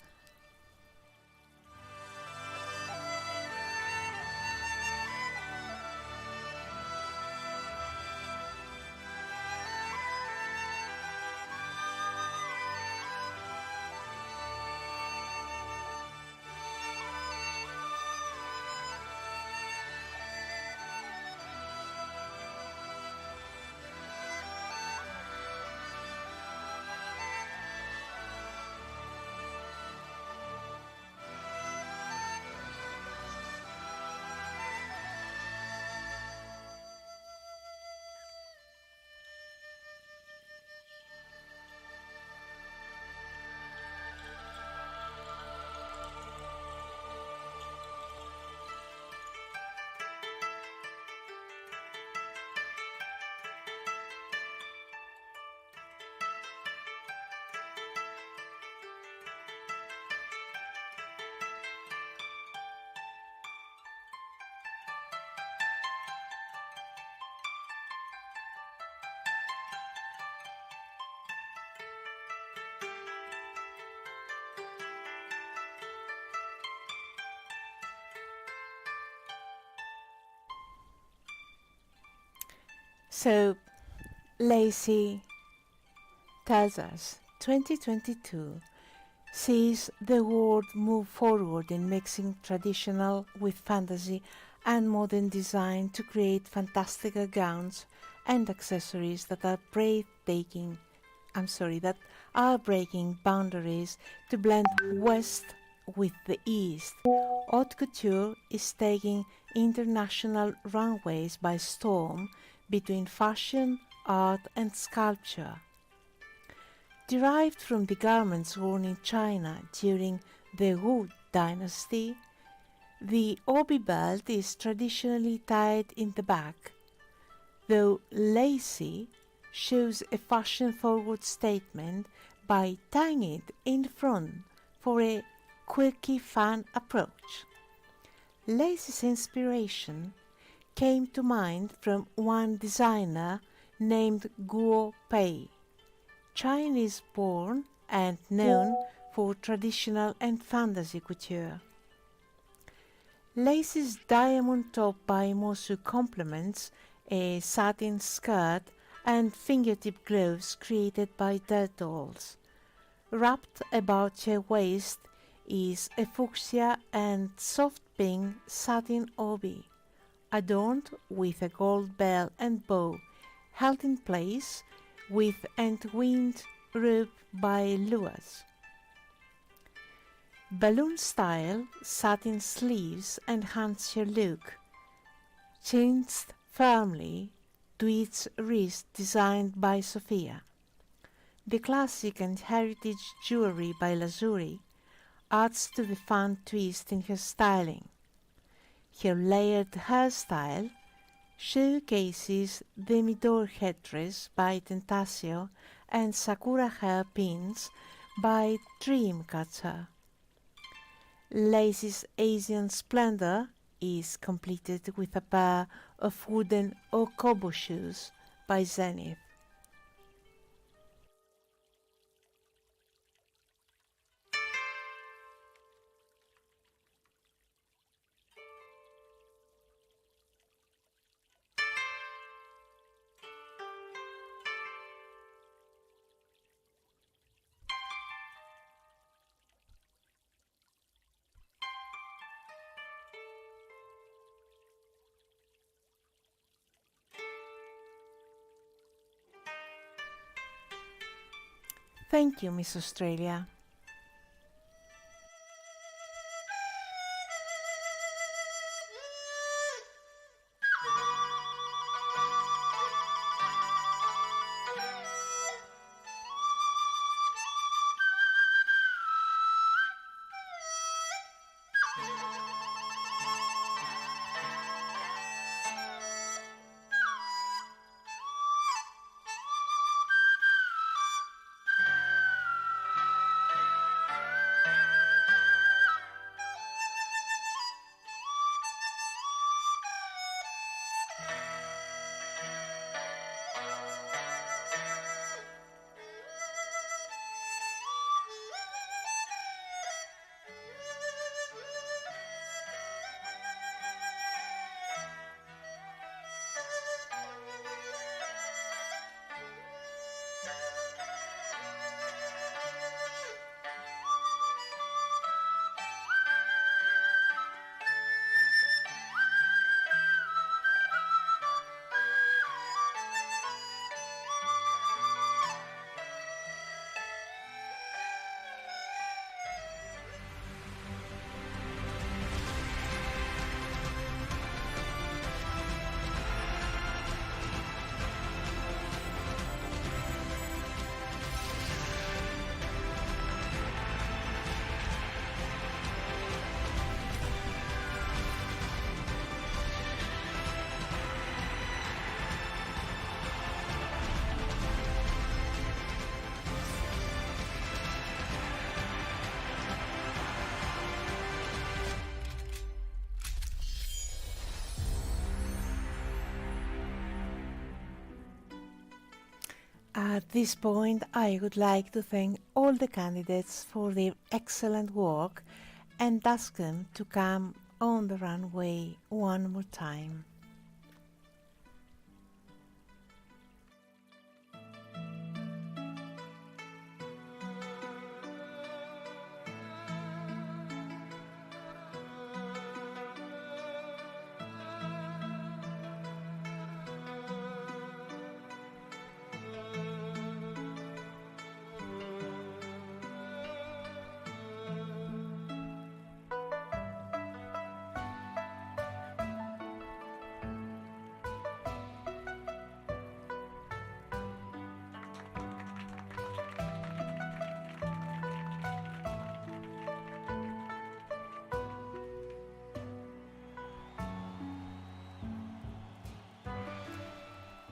So, Lacy tells us 2022 sees the world move forward in mixing traditional with fantasy and modern design to create fantastical gowns and accessories that are breathtaking. that are breaking boundaries to blend West with the East. Haute couture is taking international runways by storm between fashion, art and sculpture. Derived from the garments worn in China during the Wu dynasty, the obi belt is traditionally tied in the back, though Lacy shows a fashion-forward statement by tying it in front for a quirky fun approach. Lacy's inspiration came to mind from one designer named Guo Pei, Chinese-born and known for traditional and fantasy couture. Lacy's diamond top by Mosu complements a satin skirt and fingertip gloves created by derechos. Wrapped about her waist is a fuchsia and soft pink satin obi, adorned with a gold bell and bow, held in place with entwined rope by lures. Balloon-style satin sleeves enhance her look, cinched firmly to its wrist designed by Sophia. The classic and heritage jewelry by Lazuri adds to the fun twist in her styling. Her layered hairstyle showcases the Midor headdress by Tentasio and Sakura hair pins by Dreamcatcher. Lacy's Asian splendor is completed with a pair of wooden Okobo shoes by Zenith. Thank you, Miss Australia. At this point, I would like to thank all the candidates for their excellent work and ask them to come on the runway one more time.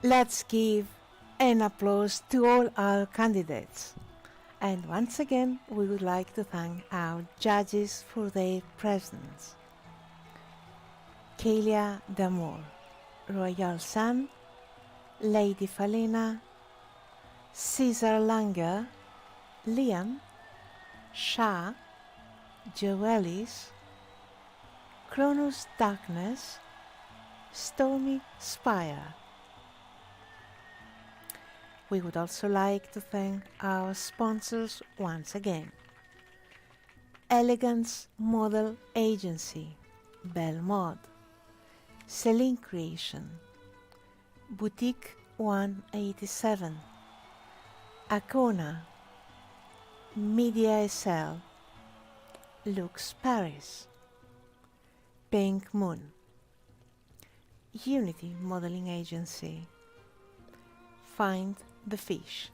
Let's give an applause to all our candidates. And once again, we would like to thank our judges for their presence. ℍ𝕠𝕧𝕖𝕣, Royal Sun, Lady Falena, Caesar Langer, Liam, Shah, Joelis, Cronus Darkness, Stormy Spire. We would also like to thank our sponsors once again. Elegance Model Agency, Belmod, Celine Creation, Boutique 187, Acona, Media SL, Lux Paris, Pink Moon, Unity Modeling Agency, Find the Fish,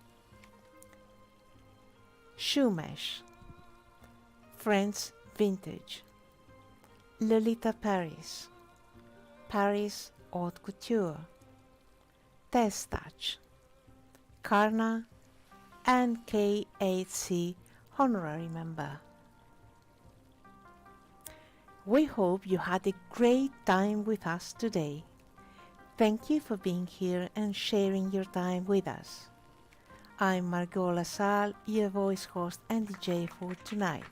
Shoemesh, Friends Vintage, Lolita Paris, Paris Haute Couture, Test Touch, Karna, and K8C Honorary Member. We hope you had a great time with us today. Thank you for being here and sharing your time with us. I'm Margot LaSalle, your voice host and DJ for tonight.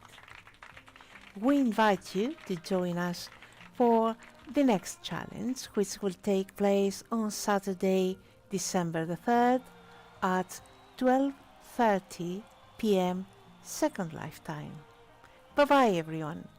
We invite you to join us for the next challenge, which will take place on Saturday, December the 3rd at 12:30 p.m. Second Life Time. Bye-bye, everyone.